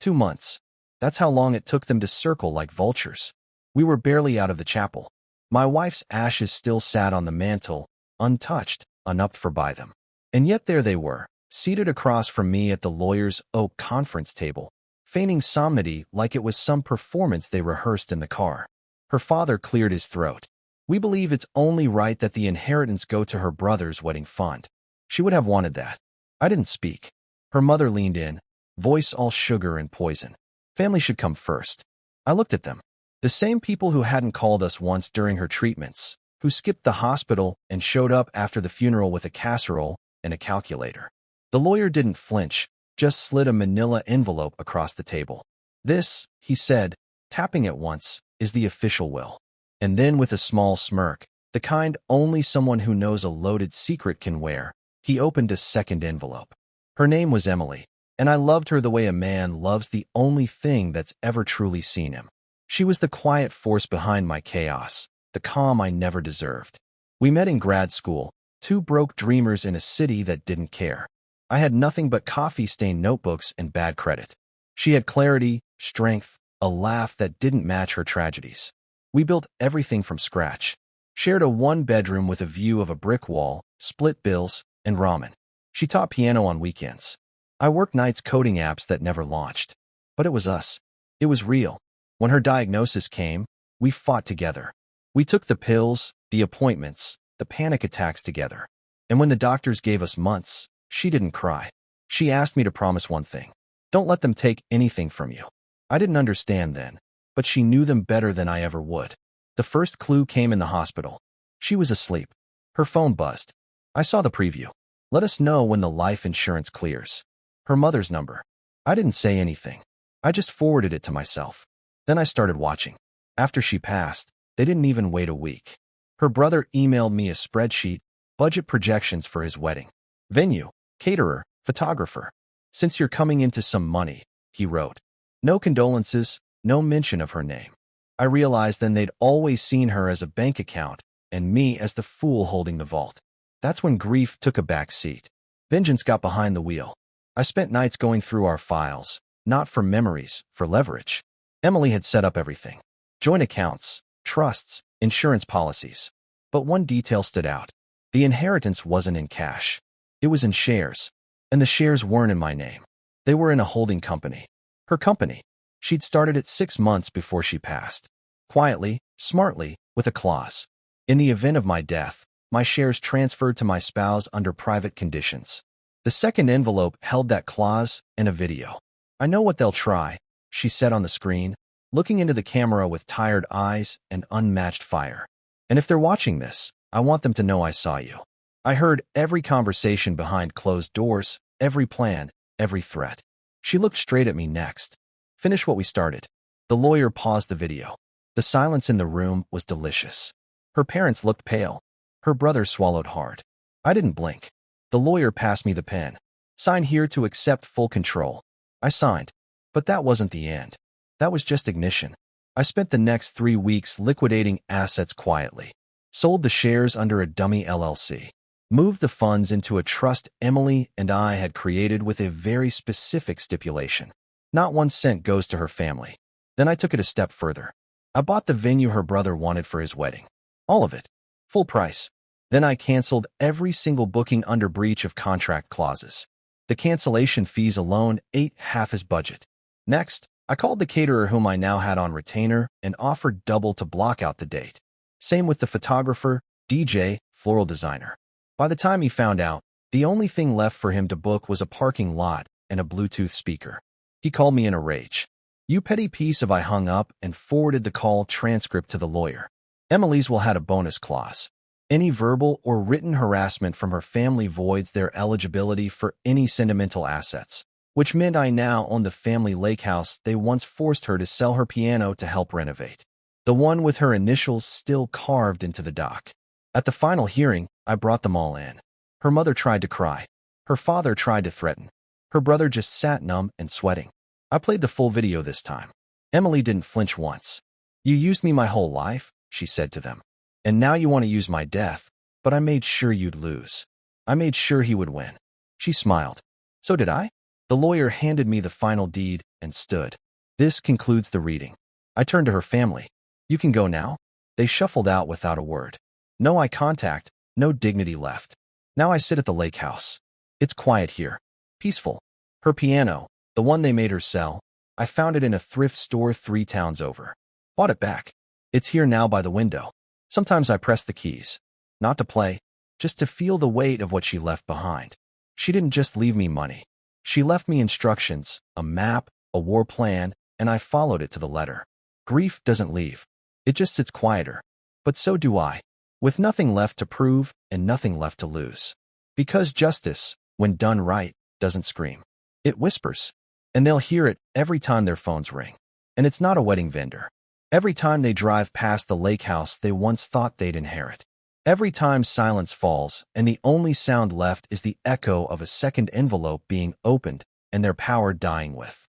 2 months. That's how long it took them to circle like vultures. We were barely out of the chapel. My wife's ashes still sat on the mantel, untouched, unupped for by them. And yet there they were, seated across from me at the lawyer's oak conference table, feigning solemnity like it was some performance they rehearsed in the car. Her father cleared his throat. We believe it's only right that the inheritance go to her brother's wedding fund. She would have wanted that. I didn't speak. Her mother leaned in, voice all sugar and poison. Family should come first. I looked at them. The same people who hadn't called us once during her treatments, who skipped the hospital and showed up after the funeral with a casserole and a calculator. The lawyer didn't flinch, just slid a manila envelope across the table. This, he said, tapping it once, is the official will. And then with a small smirk, the kind only someone who knows a loaded secret can wear, he opened a second envelope. Her name was Emily, and I loved her the way a man loves the only thing that's ever truly seen him. She was the quiet force behind my chaos, the calm I never deserved. We met in grad school, two broke dreamers in a city that didn't care. I had nothing but coffee-stained notebooks and bad credit. She had clarity, strength, a laugh that didn't match her tragedies. We built everything from scratch, shared a one-bedroom with a view of a brick wall, split bills, and ramen. She taught piano on weekends. I worked nights coding apps that never launched. But it was us. It was real. When her diagnosis came, we fought together. We took the pills, the appointments, the panic attacks together. And when the doctors gave us months, she didn't cry. She asked me to promise one thing. Don't let them take anything from you. I didn't understand then, but she knew them better than I ever would. The first clue came in the hospital. She was asleep. Her phone buzzed. I saw the preview. Let us know when the life insurance clears. Her mother's number. I didn't say anything. I just forwarded it to myself. Then I started watching. After she passed, they didn't even wait a week. Her brother emailed me a spreadsheet, budget projections for his wedding. Venue, caterer, photographer. Since you're coming into some money, he wrote. No condolences, no mention of her name. I realized then they'd always seen her as a bank account and me as the fool holding the vault. That's when grief took a back seat. Vengeance got behind the wheel. I spent nights going through our files, not for memories, for leverage. Emily had set up everything. Joint accounts, trusts, insurance policies. But one detail stood out. The inheritance wasn't in cash. It was in shares. And the shares weren't in my name. They were in a holding company. Her company. She'd started it 6 months before she passed. Quietly, smartly, with a clause. In the event of my death, my shares transferred to my spouse under private conditions. The second envelope held that clause and a video. I know what they'll try, she said on the screen, looking into the camera with tired eyes and unmatched fire. And if they're watching this, I want them to know I saw you. I heard every conversation behind closed doors, every plan, every threat. She looked straight at me next. Finish what we started. The lawyer paused the video. The silence in the room was delicious. Her parents looked pale. Her brother swallowed hard. I didn't blink. The lawyer passed me the pen. Sign here to accept full control. I signed. But that wasn't the end. That was just ignition. I spent the next 3 weeks liquidating assets quietly. Sold the shares under a dummy LLC. Moved the funds into a trust Emily and I had created with a very specific stipulation. Not 1 cent goes to her family. Then I took it a step further. I bought the venue her brother wanted for his wedding. All of it. Full price. Then I canceled every single booking under breach of contract clauses. The cancellation fees alone ate half his budget. Next, I called the caterer whom I now had on retainer and offered double to block out the date. Same with the photographer, DJ, floral designer. By the time he found out, the only thing left for him to book was a parking lot and a Bluetooth speaker. He called me in a rage. You petty piece of I hung up and forwarded the call transcript to the lawyer. Emily's will had a bonus clause. Any verbal or written harassment from her family voids their eligibility for any sentimental assets, which meant I now owned the family lake house they once forced her to sell her piano to help renovate. The one with her initials still carved into the dock. At the final hearing, I brought them all in. Her mother tried to cry. Her father tried to threaten. Her brother just sat numb and sweating. I played the full video this time. Emily didn't flinch once. You used me my whole life, she said to them. And now you want to use my death, but I made sure you'd lose. I made sure he would win. She smiled. So did I? The lawyer handed me the final deed and stood. This concludes the reading. I turned to her family. You can go now? They shuffled out without a word. No eye contact, no dignity left. Now I sit at the lake house. It's quiet here. Peaceful. Her piano, the one they made her sell, I found it in a thrift store 3 towns over. Bought it back. It's here now by the window. Sometimes I press the keys. Not to play, just to feel the weight of what she left behind. She didn't just leave me money. She left me instructions, a map, a war plan, and I followed it to the letter. Grief doesn't leave. It just sits quieter. But so do I, with nothing left to prove and nothing left to lose. Because justice, when done right, doesn't scream. It whispers. And they'll hear it every time their phones ring. And it's not a wedding vendor. Every time they drive past the lake house they once thought they'd inherit. Every time silence falls and the only sound left is the echo of a second envelope being opened and their power dying with.